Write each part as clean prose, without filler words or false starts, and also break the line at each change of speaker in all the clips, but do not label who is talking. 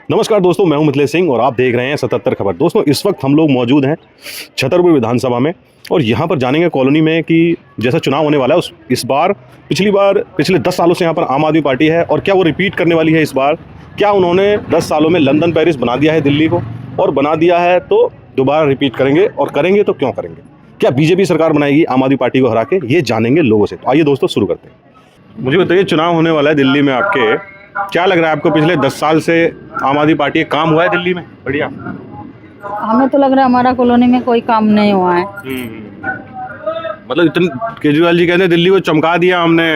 नमस्कार दोस्तों, मैं हूं मिथिलेश सिंह और आप देख रहे हैं 77 खबर। दोस्तों, इस वक्त हम लोग मौजूद हैं छतरपुर विधानसभा में और यहां पर जानेंगे कॉलोनी में कि जैसा चुनाव होने वाला है इस बार पिछले 10 सालों से यहां पर आम आदमी पार्टी है और क्या वो रिपीट करने वाली है इस बार। क्या उन्होंने 10 सालों में लंदन पेरिस बना दिया है दिल्ली को, और बना दिया है तो दोबारा रिपीट करेंगे, और करेंगे तो क्यों करेंगे। क्या बीजेपी सरकार बनाएगी आम आदमी पार्टी को हरा के, ये जानेंगे लोगों से। तो आइए दोस्तों शुरू करते हैं। मुझे बताइए, चुनाव होने वाला है दिल्ली में, आपके क्या लग रहा है आपको, पिछले 10 साल से आम आदमी पार्टी का काम हुआ है दिल्ली में? बढ़िया।
हमें तो लग रहा है हमारा कॉलोनी में कोई काम नहीं हुआ है।
मतलब इतने केजरीवाल जी कहते हैं दिल्ली को चमका दिया हमने,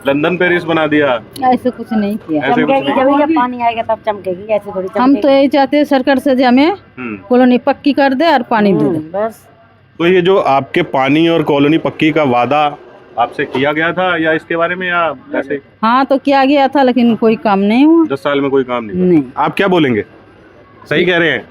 लंदन पेरिस बना दिया।
ऐसे कुछ नहीं किया।
ऐसे कुछ
चमकेगी
नहीं।
जब पानी आएगा तब चमकेगी, ऐसे थोड़ी
हम तो यही चाहते हैं सरकार से जो हमें कॉलोनी पक्की कर दे और पानी दे दे।
बस।
तो ये जो आपके पानी और कॉलोनी पक्की का वादा आपसे किया गया था या इसके बारे में, या ऐसे?
हाँ तो किया गया था लेकिन कोई काम नहीं हुआ।
10 साल में कोई काम नहीं हुआ।
नहीं।
आप क्या बोलेंगे? सही कह रहे हैं।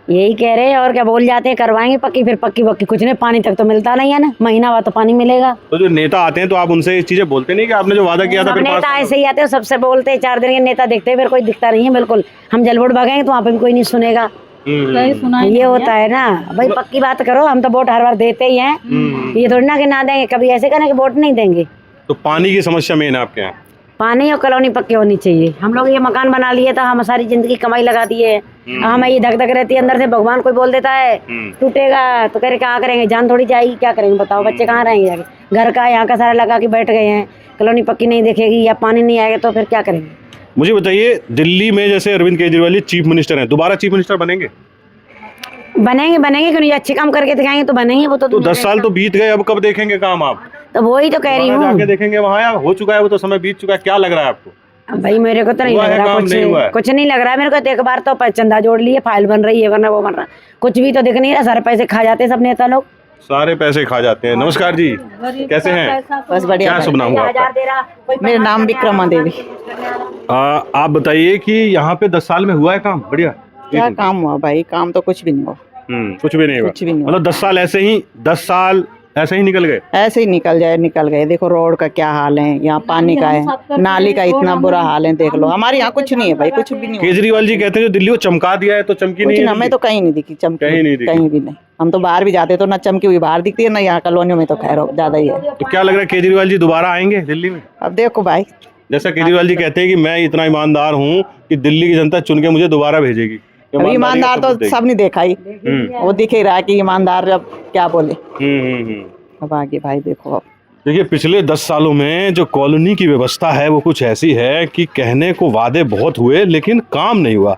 यही कह रहे हैं और क्या बोल जाते हैं, करवाएंगे पक्की, फिर पक्की वक्की कुछ नहीं, पानी तक तो मिलता नहीं है ना, महीना बाद तो पानी मिलेगा।
तो जो नेता आते हैं तो आप उनसे ये चीजें बोलते नहीं कि आपने जो वादा किया था
सब
फिर
नेता
पास?
ऐसे ही आते हैं, सबसे बोलते हैं, 4 दिन के नेता दिखते हैं, फिर कोई दिखता नहीं है बिल्कुल। हम जल वोट भागेंगे तो वहाँ पे भी कोई नहीं सुनेगा।
सही सुना
ये होता है ना भाई, पक्की बात करो। हम तो वोट हर बार देते ही हैं, ये थोड़ी ना कि ना देंगे। कभी ऐसे करें कि वोट नहीं देंगे।
तो पानी की समस्या मेन है आपके यहाँ?
पानी और कॉलोनी पक्की होनी चाहिए। हम लोग ये मकान बना लिए था, हम सारी जिंदगी कमाई लगा दिए है। हमें ये धक धक रहती है अंदर से, भगवान कोई बोल देता है टूटेगा तो कह रहे क्या करेंगे, जान थोड़ी जाएगी, क्या करेंगे बताओ। बच्चे कहाँ रहेंगे जाके, घर का यहाँ का सारा लगा के बैठ गए हैं। कॉलोनी पक्की नहीं दिखेगी या पानी नहीं आएगा तो फिर क्या करेंगे।
मुझे बताइए, दिल्ली में जैसे अरविंद केजरीवाल जी चीफ मिनिस्टर हैं, दोबारा चीफ मिनिस्टर बनेंगे?
बनेंगे क्यों नहीं, अच्छे काम करके दिखाएंगे तो बनेंगे। वो तो
10 साल तो बीत गए, अब कब देखेंगे काम आप?
तो वही तो कह रही
दोबारा जाके
हूँ
देखेंगे वहाँ, या हो चुका है वो तो, समय बीत चुका है। क्या लग रहा है आपको?
भाई मेरे को तो नहीं
हुआ
लग
है
रहा
काम, नहीं हुआ है?
कुछ नहीं लग रहा है मेरे को तो। एक बार तो चंदा जोड़ लिए, फाइल बन रही है, वरना वो बन रहा, कुछ भी तो दिख नहीं रहा। सारे पैसे खा जाते हैं सब नेता लोग,
सारे पैसे खा जाते हैं। नमस्कार जी, कैसे हैं?
बस बढ़िया।
क्या शुभ नाम हुआ आपका?
मेरा नाम विक्रमा देवी।
आप बताइए कि यहाँ पे 10 साल में हुआ है काम? बढ़िया।
क्या काम हुआ भाई? काम तो कुछ भी नहीं हुआ।
कुछ भी नहीं हुआ।
कुछ भी नहीं हुआ।
मतलब 10 साल ऐसे ही निकल गए।
ऐसे ही निकल गए। देखो रोड का क्या हाल है, यहाँ पानी का है, नाली का इतना बुरा हाल है, देख लो। हमारे यहाँ कुछ नहीं है भाई, कुछ भी नहीं हुआ।
केजरीवाल जी कहते हैं जो दिल्ली को चमका दिया है, तो चमकी नहीं है?
हमें तो कहीं नहीं दिखी चमकी,
कहीं नहीं दिखी।
कहीं भी नहीं। हम तो बाहर भी जाते तो ना चमकी हुई बाहर दिखती है, ना यहाँ कॉलोनियों में तो खैर ज्यादा ही है।
तो क्या लग रहा है, केजरीवाल जी दोबारा आएंगे दिल्ली में?
अब देखो भाई,
जैसा केजरीवाल जी कहते हैं कि मैं इतना ईमानदार हूँ कि दिल्ली की जनता चुन के मुझे दोबारा भेजेगी।
अभी ईमानदार तो सब नहीं देखा ही, वो दिख ही रहा है कि ईमानदार अब क्या बोले। अब आगे भाई देखो। अब
देखिए, पिछले 10 सालों में जो कॉलोनी की व्यवस्था है वो कुछ ऐसी है कि कहने को वादे बहुत हुए लेकिन काम नहीं हुआ।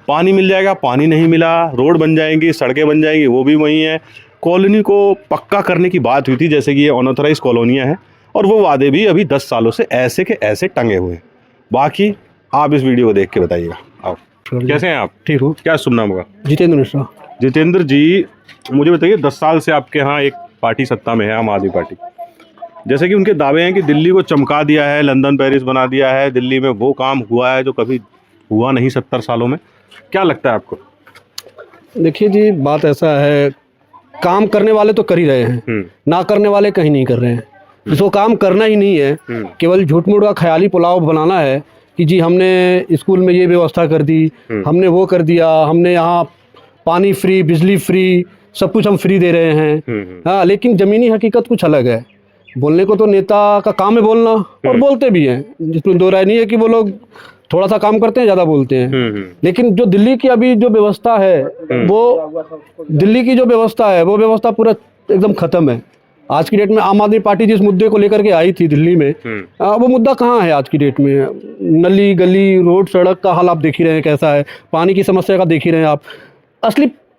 पानी मिल जाएगा, पानी नहीं मिला। रोड बन जाएंगी, सड़कें बन जाएंगी, वो भी वही है। कॉलोनी को पक्का करने की बात हुई थी, जैसे कि ये अनऑथराइज कॉलोनियाँ हैं, और वो वादे भी अभी 10 सालों से ऐसे के ऐसे टंगे हुए हैं। बाकी आप इस वीडियो को देख के बताइएगा। आओ, कैसे हैं आप?
ठीक हूँ।
क्या शुभ नाम होगा?
जितेंद्र मिश्रा।
जितेंद्र जी, मुझे बताइए, 10 साल से आपके यहाँ एक पार्टी सत्ता में है, आम आदमी पार्टी। जैसे कि उनके दावे हैं कि दिल्ली को चमका दिया है, लंदन पेरिस बना दिया है, दिल्ली में वो काम हुआ है जो कभी हुआ नहीं 70 सालों में। क्या लगता है आपको?
देखिए जी, बात ऐसा है, काम करने वाले तो कर ही रहे हैं, ना करने वाले कहीं नहीं कर रहे हैं। जिसको काम करना ही नहीं है, केवल झूठ मूठ का ख्याली पुलाव बनाना है कि जी हमने स्कूल में ये व्यवस्था कर दी, हमने वो कर दिया, हमने यहाँ पानी फ्री, बिजली फ्री, सब कुछ हम फ्री दे रहे हैं। हाँ, लेकिन ज़मीनी हकीकत कुछ अलग है। बोलने को तो नेता का काम है बोलना, और बोलते भी हैं, जिसमें दो राय नहीं है कि वो लोग थोड़ा सा काम करते हैं, ज़्यादा बोलते हैं। लेकिन जो दिल्ली की अभी जो व्यवस्था है, वो व्यवस्था पूरा एकदम ख़त्म है। आज की डेट में आम आदमी पार्टी जिस मुद्दे को लेकर के आई थी दिल्ली में, वो मुद्दा कहाँ है आज की डेट में? नली गली, रोड सड़क का हाल आप देख ही रहे हैं कैसा है, पानी की समस्या का देख ही रहे हैं आप।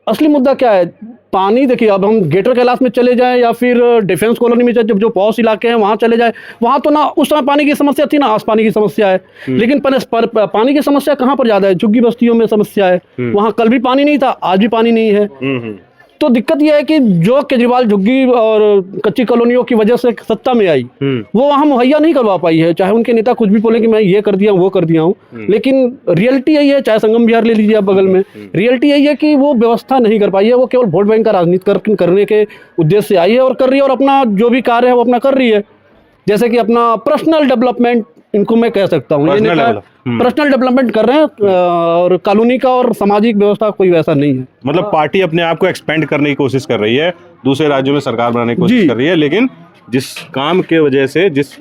असली मुद्दा क्या है? पानी। देखिए, अब हम ग्रेटर कैलाश में चले जाएं या फिर डिफेंस कॉलोनी में जब जो पॉश इलाके हैं वहाँ चले जाएं, वहाँ तो ना उस समय पानी की समस्या थी, ना आज पानी की समस्या है। लेकिन पानी की समस्या कहाँ पर ज़्यादा है? झुग्गी बस्तियों में समस्या है। वहाँ कल भी पानी नहीं था, आज भी पानी नहीं है। तो दिक्कत यह है कि जो केजरीवाल झुग्गी और कच्ची कॉलोनियों की वजह से सत्ता में आई, वो वहाँ मुहैया नहीं करवा पाई है। चाहे उनके नेता कुछ भी बोले कि मैं ये कर दिया हूँ, वो कर दिया हूँ, लेकिन रियलिटी यही है। चाहे संगम विहार ले लीजिए आप बगल में, रियलिटी यही है कि वो व्यवस्था नहीं कर पाई है। वो केवल वोट बैंक का राजनीति करने के उद्देश्य से आई है और कर रही है, और अपना जो भी कार्य है वो अपना कर रही है। जैसे कि अपना पर्सनल डेवलपमेंट इनको मैं कह सकता हूँ।
Personal develop-
पर्सनल डेवलपमेंट कर रहे हैं और कानूनी का और सामाजिक व्यवस्था कोई वैसा नहीं है।
मतलब पार्टी अपने आप को एक्सपेंड करने की कोशिश कर रही है, दूसरे राज्यों में सरकार बनाने की कोशिश
जी।
कर रही है, लेकिन जिस काम के वजह से, जिस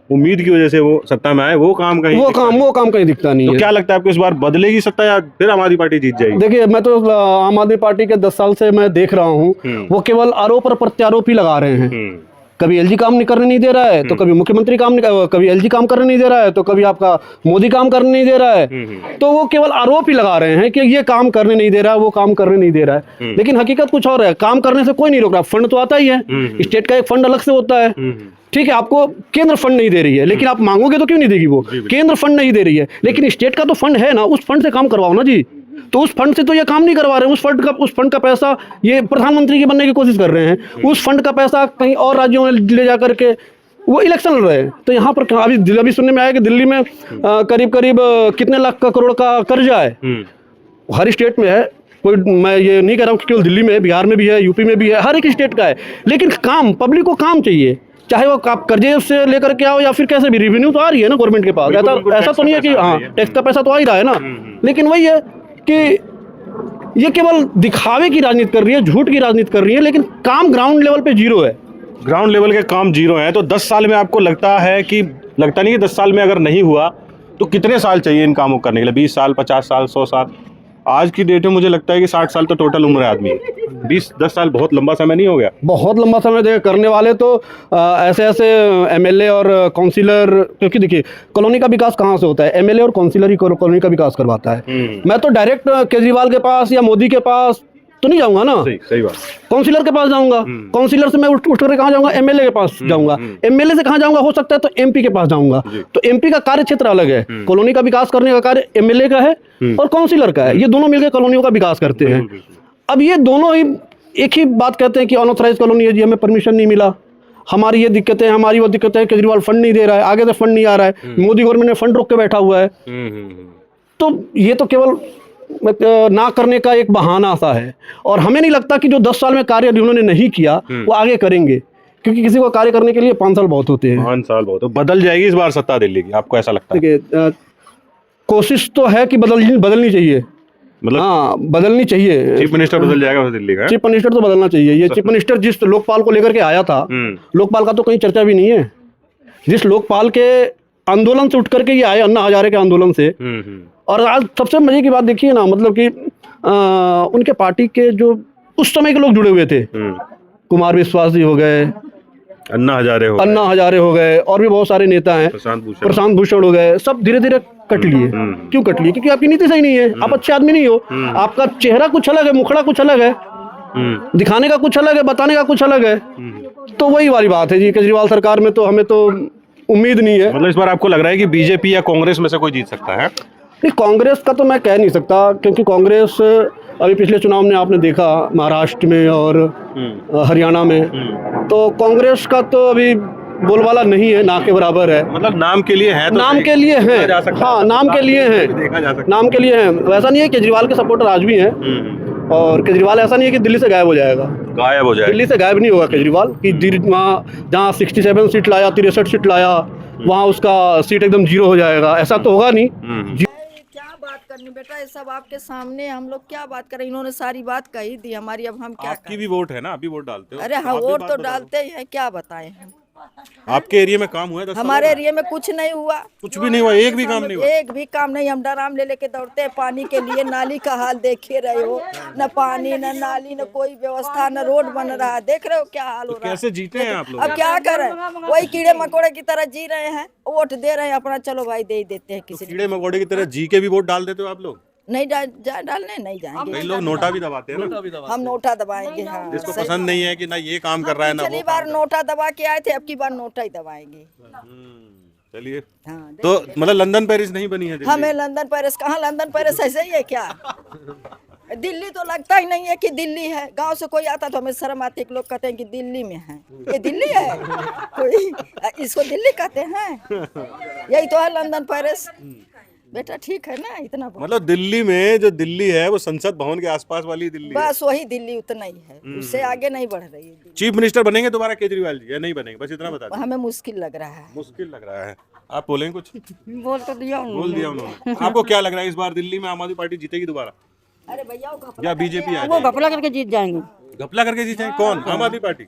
उम्मीद की वजह से वो सत्ता में आए, वो काम कहीं
वो
दिखता
काम
नहीं।
वो काम कहीं दिखता नहीं
तो
है।
क्या लगता है आपको, इस बार बदलेगी सत्ता या फिर आम आदमी पार्टी जीत जाएगी?
देखिए, मैं तो आम आदमी पार्टी के 10 साल से मैं देख रहा हूँ, वो केवल आरोप और प्रत्यारोप ही लगा रहे हैं। कभी एलजी काम नहीं करने नहीं दे रहा है, तो कभी मुख्यमंत्री काम नहीं, कभी एलजी काम करने नहीं दे रहा है, तो कभी आपका मोदी काम करने नहीं दे रहा है। तो वो केवल आरोप ही लगा रहे हैं कि ये काम करने नहीं दे रहा है, वो काम करने नहीं दे रहा है, लेकिन हकीकत कुछ और है। काम करने से कोई नहीं रोक रहा। फंड तो आता ही है, स्टेट का एक फंड अलग से होता है, ठीक है। आपको केंद्र फंड नहीं दे रही है, लेकिन आप मांगोगे तो क्यों नहीं देगी वो? केंद्र फंड नहीं दे रही है, लेकिन स्टेट का तो फंड है ना, उस फंड से काम करवाओ ना जी। तो उस फंड से तो ये काम नहीं करवा रहे हैं। उस फंड का पैसा ये प्रधानमंत्री के बनने की कोशिश कर रहे हैं। उस फंड का पैसा कहीं और राज्यों में ले जा करके वो इलेक्शन लड़ रहे हैं। तो यहाँ पर अभी सुनने में आया कि दिल्ली में करीब करीब कितने लाख करोड़ का कर्जा है। हर स्टेट में है, कोई, मैं ये नहीं कह रहा हूँ कि केवल दिल्ली में है, बिहार में भी है, यूपी में भी है, हर एक स्टेट का है। लेकिन काम, पब्लिक को काम चाहिए, चाहे वो आप कर्जे से लेकर के आओ या फिर कैसे भी, रेवेन्यू तो आ रही है ना गवर्नमेंट के पास। ऐसा तो नहीं है कि हाँ टैक्स का पैसा तो आ ही रहा है ना, लेकिन वही है कि ये केवल दिखावे की राजनीति कर रही है, झूठ की राजनीति कर रही है, लेकिन काम ग्राउंड लेवल पे जीरो है।
ग्राउंड लेवल के काम जीरो है। तो 10 साल में आपको लगता है कि, लगता नहीं कि 10 साल में अगर नहीं हुआ तो कितने साल चाहिए इन कामों को करने के लिए? 20 साल, 50 साल, 100 साल? आज की डेट में मुझे लगता है कि 60 साल तो टोटल उम्र है आदमी की। 10 साल बहुत लंबा समय नहीं हो गया?
बहुत लंबा समय दे करने वाले तो ऐसे ऐसे एमएलए और काउंसिलर, क्योंकि देखिए कॉलोनी का विकास कहाँ से होता है? एमएलए और काउंसिलर ही कॉलोनी का विकास करवाता है। मैं तो डायरेक्ट केजरीवाल के पास या मोदी के पास तो नहीं जाऊंगा ना,
सही बात।
काउंसिलर के पास जाऊंगा, काउंसिलर से मैं उठ कर कहाँ जाऊंगा? एमएलए के पास जाऊंगा, एमएलए से कहाँ जाऊंगा? हो सकता है तो एमपी के पास जाऊंगा। तो एमपी का कार्य क्षेत्र अलग है, कॉलोनी का विकास करने का कार्य एमएलए का है और काउंसिलर का है। ये दोनों मिलकर कॉलोनियों का विकास करते हैं। अब ये दोनों ही एक ही बात कहते हैं कि अनऑथराइज कॉलोनी है जी, हमें परमिशन नहीं मिला, हमारी ये दिक्कतें, हमारी वो दिक्कतें, केजरीवाल फंड नहीं दे रहा है, आगे से फंड नहीं आ रहा है, मोदी गवर्नमेंट ने फंड रोक के बैठा हुआ है। तो ये तो केवल ना करने का एक बहाना सा है। और हमें नहीं लगता कि जो 10 साल में कार्य उन्होंने नहीं किया वो आगे करेंगे, क्योंकि किसी को कार्य करने के लिए 5 साल बहुत होते हैं।
5 साल बहुत। तो बदल जाएगी इस बार सत्ता दिल्ली की, आपको ऐसा लगता है?
देखिए, कोशिश तो है कि बदलनी चाहिए,
मतलब
हाँ बदलनी चाहिए।
चीफ मिनिस्टर बदल जाएगा दिल्ली का?
चीफ मिनिस्टर तो बदलना चाहिए। ये चीफ मिनिस्टर जिस लोकपाल को लेकर के आया था, लोकपाल का तो कहीं चर्चा भी नहीं है। जिस लोकपाल के आंदोलन से उठ करके ये आए, अन्ना हजारे के आंदोलन से, और आज सबसे मजे की बात देखिए ना, मतलब कि उनके पार्टी के जो उस समय के लोग जुड़े हुए थे, कुमार विश्वास जी हो गए,
अन्ना हजारे हो गए, और भी बहुत सारे नेता हैं, प्रशांत भूषण हो गए, सब धीरे धीरे कट लिए। क्यों कट लिए? क्योंकि आपकी नीति सही नहीं है, आप अच्छे आदमी नहीं हो, आपका चेहरा कुछ अलग है, मुखड़ा कुछ अलग है, दिखाने का कुछ अलग है, बताने का कुछ अलग है। तो वही वाली बात है जी, केजरीवाल सरकार में तो हमें तो उम्मीद नहीं है। मतलब इस बार आपको लग रहा है कि बीजेपी या कांग्रेस में से कोई जीत सकता है?
नहीं, कांग्रेस का तो मैं कह नहीं सकता, क्योंकि कांग्रेस अभी पिछले चुनाव में आपने देखा महाराष्ट्र में और हरियाणा में, तो कांग्रेस का तो अभी बोलबाला नहीं है, ना के बराबर है।
मतलब नाम के लिए है, तो
नाम के लिए है, हाँ नाम के लिए है, नाम के लिए है। वैसा नहीं है, केजरीवाल के सपोर्टर आज भी हैं, और केजरीवाल ऐसा नहीं है कि दिल्ली से गायब हो जाएगा। दिल्ली से गायब नहीं होगा केजरीवाल, कि वहाँ जहाँ 67 सीट लाया, 63 सीट लाया, वहाँ उसका सीट एकदम जीरो हो जाएगा, ऐसा तो होगा नहीं।
क्या बात करनी बेटा, ये सब आपके सामने, हम लोग क्या बात करें? इन्होंने सारी बात कही दी हमारी, अब हम क्या
आपकी भी वोट है ना, आप भी वोट डालते हो?
अरे हाँ, वोट तो डालते ही हैं, क्या बताएं हम।
आपके एरिया में काम हुआ है?
हमारे एरिया में कुछ नहीं हुआ,
कुछ भी नहीं हुआ, एक भी काम नहीं हुआ?
एक भी काम नहीं। हम ड्राम ले लेके दौड़ते हैं पानी के लिए, नाली का हाल देखे रहे हो, न पानी न नाली न कोई व्यवस्था, न रोड बन रहा है, देख रहे हो क्या हाल हो रहा है।
कैसे जीते हैं आप लोग?
अब क्या करें, वही कीड़े मकोड़े की तरह जी रहे हैं, वोट दे रहे हैं अपना, चलो भाई दे ही देते हैं। किसी
कीड़े मकोड़े की तरह जी के भी वोट डाल देते हो आप लोग?
नहीं डालने नहीं जाएंगे।
कई लोग नोटा भी दबाते हैं ना?
हम नोटा दबाएंगे, हाँ।
जिसको पसंद नहीं है कि ना ये काम कर रहा है ना वो।
पिछली बार नोटा दबा के आए थे, अब की बार नोटा ही दबाएंगे।
चलिए,
हाँ,
तो मतलब लंदन पेरिस नहीं बनी है दिल्ली?
हमें लंदन पेरिस कहाँ, लंदन पेरिस ऐसे ही है क्या? दिल्ली तो लगता ही नहीं है कि दिल्ली है। गांव से कोई आता तो हमें शर्म आती है, लोग कहते हैं कि दिल्ली में है, ये दिल्ली है कोई, इसको दिल्ली कहते हैं? यही तो है लंदन पेरिस। बेटा ठीक है ना, इतना बहुत।
मतलब दिल्ली में जो दिल्ली है वो संसद भवन के आसपास वाली दिल्ली है।
बस वही दिल्ली उतना ही है, उससे आगे नहीं बढ़ रही है दिल्ली।
चीफ मिनिस्टर बनेंगे दोबारा केजरीवाल जी या नहीं बनेंगे, बस इतना बता दीजिए।
हमें मुश्किल लग रहा है।
मुश्किल लग रहा है। आप बोलें कुछ?
बोल तो दिया
बोल दिया उन्होंने। आपको क्या लग रहा है इस बार दिल्ली में आम आदमी पार्टी जीतेगी दोबारा
अरे भैया
या बीजेपी आ
वो घपला करके जीत जाएंगे।
घपला करके जीते? कौन? आम आदमी पार्टी?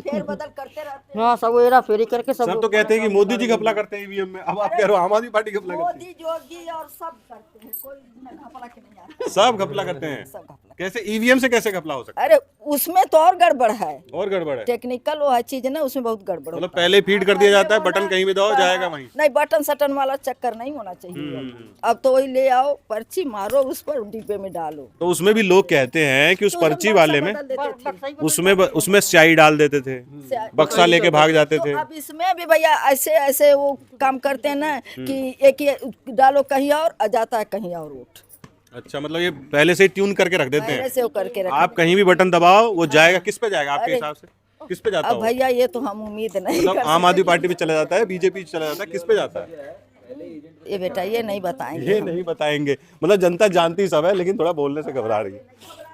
फेर बदल करते रहते
हाँ सब हेरा फेरी करके सब
सब तो कहते हैं कि मोदी जी घपला करते हैं ईवीएम में, अब आप कह रहे हो आम आदमी पार्टी घपला करती
मोदी जोगी और सब करते हैं, कोई घपला के नहीं आता।
है? सब घपला करते हैं।
सब घपला।
कैसे ईवीएम से कैसे घपला हो सकता
अरे उसमें तो और गड़बड़ है,
है? और गड़बड़ है
टेक्निकल वो है चीज ना, उसमें बहुत गड़बड़
मतलब
होता है।
पहले फीड कर दिया जाता है, बटन कहीं भी दबाओ जाएगा वहीं।
नहीं बटन सटन वाला चक्कर नहीं होना चाहिए। अब तो वही ले आओ, पर्ची मारो, उस पर डिब्बे में डालो।
तो उसमें भी लोग कहते हैं कि उस पर्ची वाले में
बदल देते थे।
उसमें स्याही डाल देते थे, बक्सा लेके भाग जाते थे।
तो अब इसमें भी भैया ऐसे ऐसे वो काम करते हैं ना कि एक ही डालो कहीं और जाता है कहीं और वोट।
अच्छा, मतलब ये पहले से ट्यून करके रख देते
पहले
हैं।
से वो करके रख।
आप कहीं भी बटन दबाओ वो जाएगा, किस पे जाएगा आपके हिसाब से? किस पे जाता
अब
हो?
भैया ये तो हम उम्मीद नहीं
मतलब
कर
आम आदमी पार्टी पे चला जाता है, बीजेपी चला जाता है, किस पे जाता है?
ये बेटा ये नहीं बताएंगे।
ये नहीं बताएंगे। मतलब जनता जानती सब है लेकिन थोड़ा बोलने से घबरा रही है।